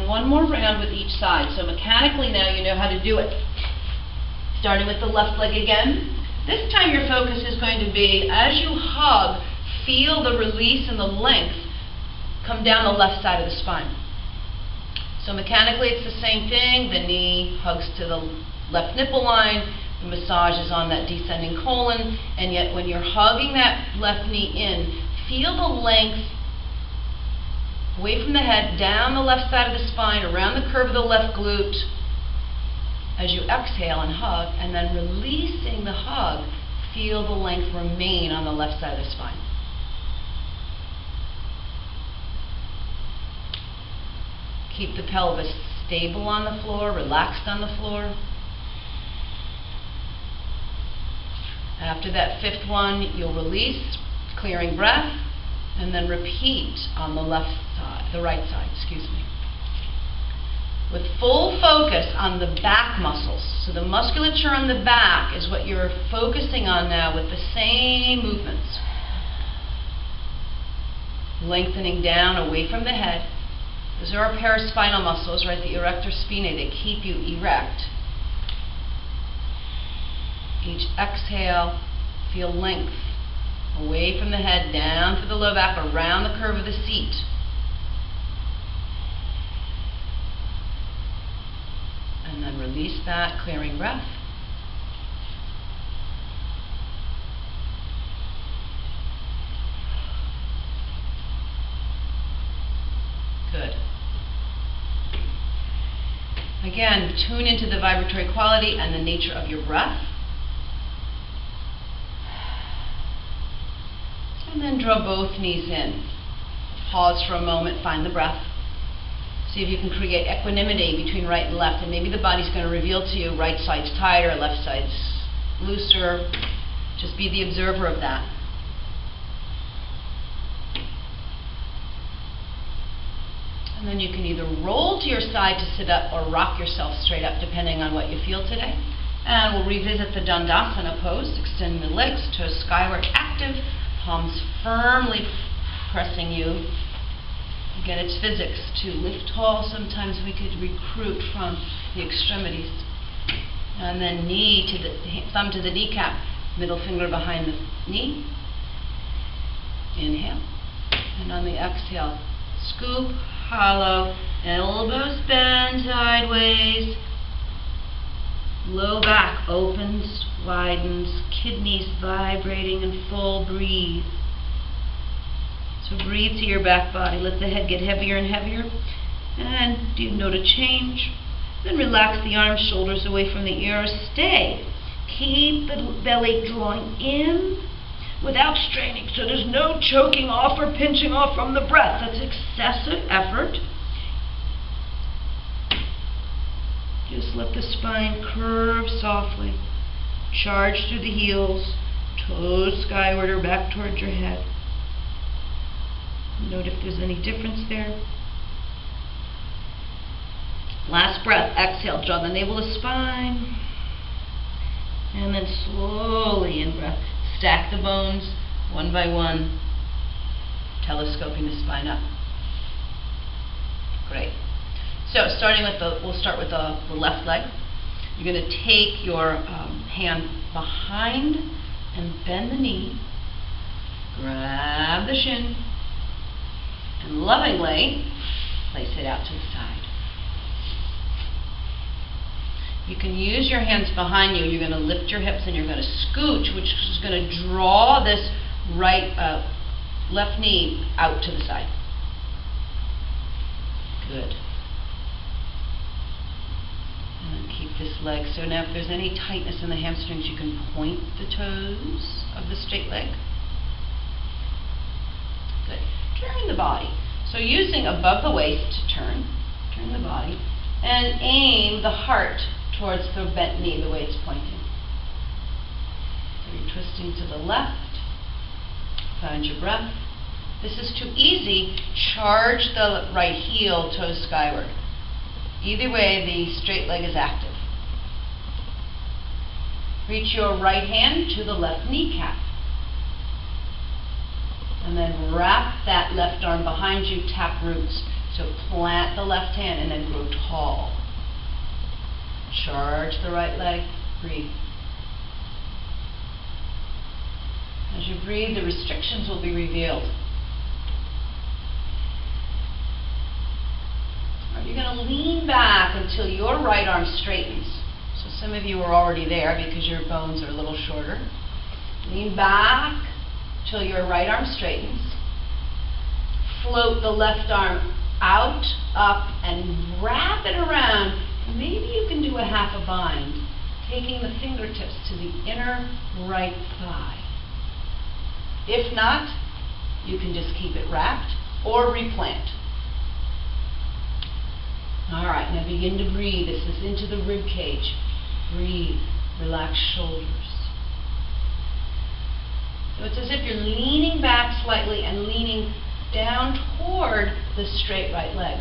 one more round with each side. So mechanically now you know how to do it. Starting with the left leg again. This time your focus is going to be, as you hug, feel the release and the length come down the left side of the spine. So mechanically it's the same thing. The knee hugs to the left nipple line. The massage is on that descending colon. And yet when you're hugging that left knee in, feel the length away from the head, down the left side of the spine, around the curve of the left glute as you exhale and hug, and then releasing the hug, feel the length remain on the left side of the spine. Keep the pelvis stable on the floor, relaxed on the floor. After that fifth one, you'll release, clearing breath, and then repeat on the left side, the right side, excuse me. With full focus on the back muscles. So the musculature on the back is what you're focusing on now with the same movements. Lengthening down away from the head. Those are our paraspinal muscles, right? The erector spinae, they keep you erect. Each exhale, feel length. Away from the head, down through the low back, around the curve of the seat. And then release that, clearing breath. Good. Again, tune into the vibratory quality and the nature of your breath. And then draw both knees in. Pause for a moment, find the breath. See if you can create equanimity between right and left, and maybe the body's going to reveal to you right side's tighter, left side's looser. Just be the observer of that. And then you can either roll to your side to sit up or rock yourself straight up, depending on what you feel today. And we'll revisit the Dandasana pose, extending the legs, toes skyward, active, palms firmly pressing you. Again, it's physics. To lift tall, sometimes we could recruit from the extremities. And then knee to the thumb to the kneecap, middle finger behind the knee. Inhale. And on the exhale, scoop, hollow, elbows bend sideways. Low back opens, widens, kidneys vibrating in full breathe. So breathe to your back body. Let the head get heavier and heavier. And do you note a change? Then relax the arms, shoulders away from the ears. Stay. Keep the belly drawing in without straining. So there's no choking off or pinching off from the breath. That's excessive effort. Just let the spine curve softly. Charge through the heels, toes skyward or back towards your head. Note if there's any difference there. Last breath, exhale, draw the navel to spine. And then slowly in breath, stack the bones one by one, telescoping the spine up. Great. So starting with we'll start with the left leg. You're going to take your hand behind and bend the knee, grab the shin, and lovingly place it out to the side. You can use your hands behind you. You're going to lift your hips and you're going to scooch, which is going to draw this left knee out to the side. Good. And then keep this leg. So now if there's any tightness in the hamstrings, you can point the toes of the straight leg. Good. Turn the body. So using above the waist to turn the body, and aim the heart towards the bent knee the way it's pointing. So you're twisting to the left. Find your breath. This is too easy. Charge the right heel, toes skyward. Either way, the straight leg is active. Reach your right hand to the left kneecap. And then wrap that left arm behind you, tap roots. So plant the left hand and then grow tall. Charge the right leg, breathe. As you breathe, the restrictions will be revealed. You're going to lean back until your right arm straightens. So some of you are already there because your bones are a little shorter. Lean back till your right arm straightens. Float the left arm out, up, and wrap it around. Maybe you can do a half a bind, taking the fingertips to the inner right thigh. If not, you can just keep it wrapped or replant. All right, now begin to breathe. This is into the rib cage. Breathe, relax shoulders. So it's as if you're leaning back slightly and leaning down toward the straight right leg.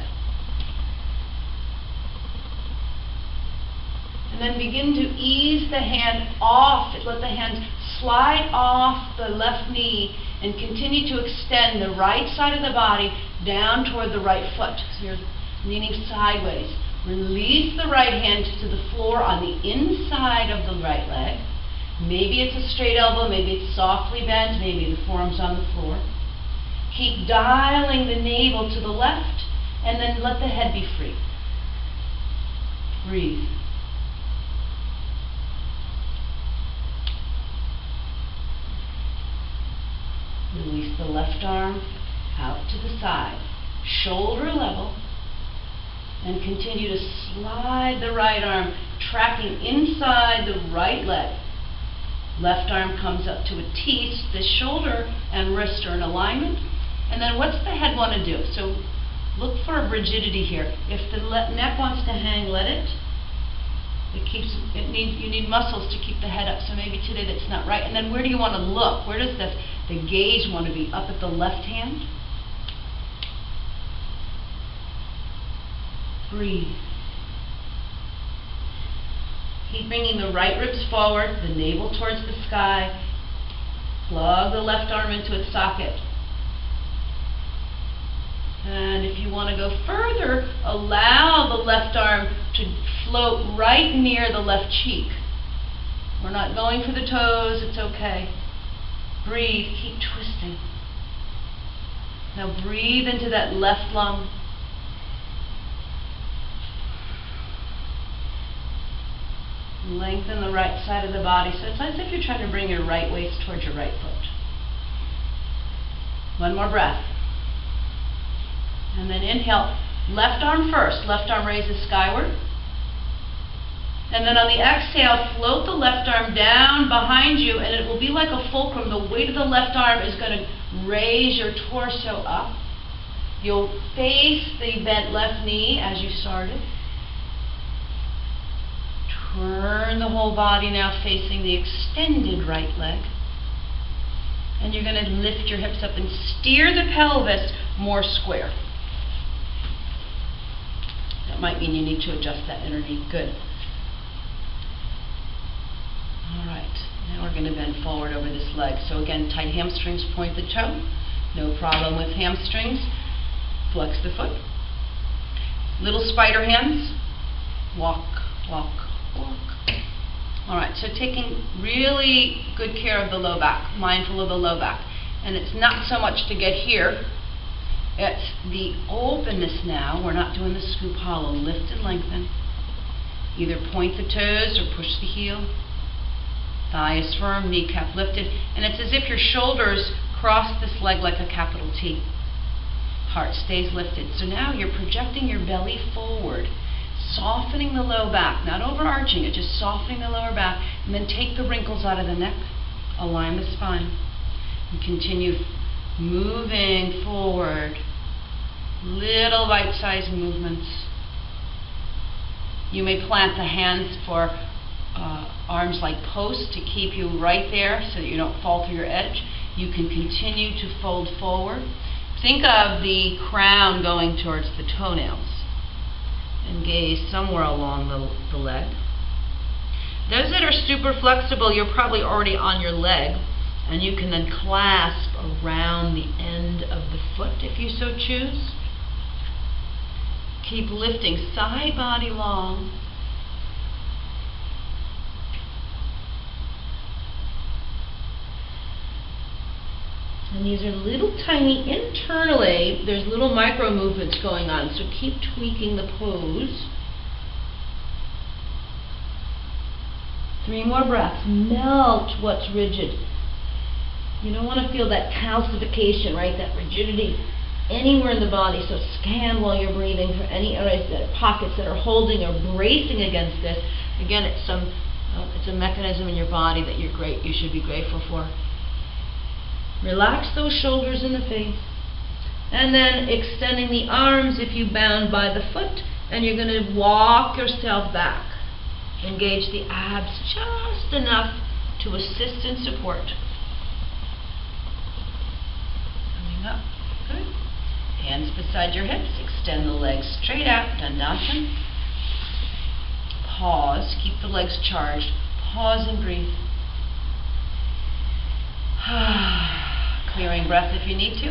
And then begin to ease the hand off. Let the hand slide off the left knee and continue to extend the right side of the body down toward the right foot. So you're leaning sideways. Release the right hand to the floor on the inside of the right leg. Maybe it's a straight elbow, maybe it's softly bent, maybe the forearm's on the floor. Keep dialing the navel to the left, and then let the head be free. Breathe. Release the left arm out to the side, shoulder level, and continue to slide the right arm, tracking inside the right leg. Left arm comes up to a T, the shoulder and wrist are in alignment. And then what's the head want to do? So look for a rigidity here. If the neck wants to hang, let it. You need muscles to keep the head up, so maybe today that's not right. And then where do you want to look? Where does the gaze want to be? Up at the left hand? Breathe. Keep bringing the right ribs forward, the navel towards the sky. Plug the left arm into its socket. And if you want to go further, allow the left arm to float right near the left cheek. We're not going for the toes, it's okay. Breathe, keep twisting. Now breathe into that left lung. Lengthen the right side of the body. So it's as if you're trying to bring your right waist towards your right foot. One more breath. And then inhale, left arm first. Left arm raises skyward. And then on the exhale, float the left arm down behind you, and it will be like a fulcrum. The weight of the left arm is going to raise your torso up. You'll face the bent left knee as you started. Turn the whole body now facing the extended right leg. And you're going to lift your hips up and steer the pelvis more square. That might mean you need to adjust that inner knee. Good. All right. Now we're going to bend forward over this leg. So again, tight hamstrings, point the toe. No problem with hamstrings. Flex the foot. Little spider hands. Walk, walk, walk. All right, so taking really good care of the low back, mindful of the low back. And it's not so much to get here. It's the openness now. We're not doing the scoop hollow. Lift and lengthen. Either point the toes or push the heel. Thigh is firm, kneecap lifted. And it's as if your shoulders cross this leg like a capital T. Heart stays lifted. So now you're projecting your belly forward, softening the low back, not overarching it, just softening the lower back. And then take the wrinkles out of the neck. Align the spine. And continue moving forward. Little bite-sized movements. You may plant the hands for arms like posts to keep you right there so that you don't fall through your edge. You can continue to fold forward. Think of the crown going towards the toenails and gaze somewhere along the leg. Those that are super flexible, you're probably already on your leg, and you can then clasp around the end of the foot if you so choose. Keep lifting, side body long. And these are little tiny, internally, there's little micro movements going on, so keep tweaking the pose. 3 more breaths. Melt what's rigid. You don't want to feel that calcification, right? That rigidity anywhere in the body. So scan while you're breathing for any areas, that pockets that are holding or bracing against this. Again, it's a mechanism in your body that you should be grateful for. Relax those shoulders in the face. And then extending the arms if you bound by the foot, and you're going to walk yourself back. Engage the abs just enough to assist and support. Coming up. Good. Hands beside your hips. Extend the legs straight out. Dandasana. Pause. Keep the legs charged. Pause and breathe. Clearing breath if you need to.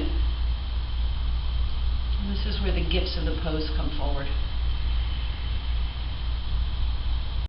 And this is where the gifts of the pose come forward.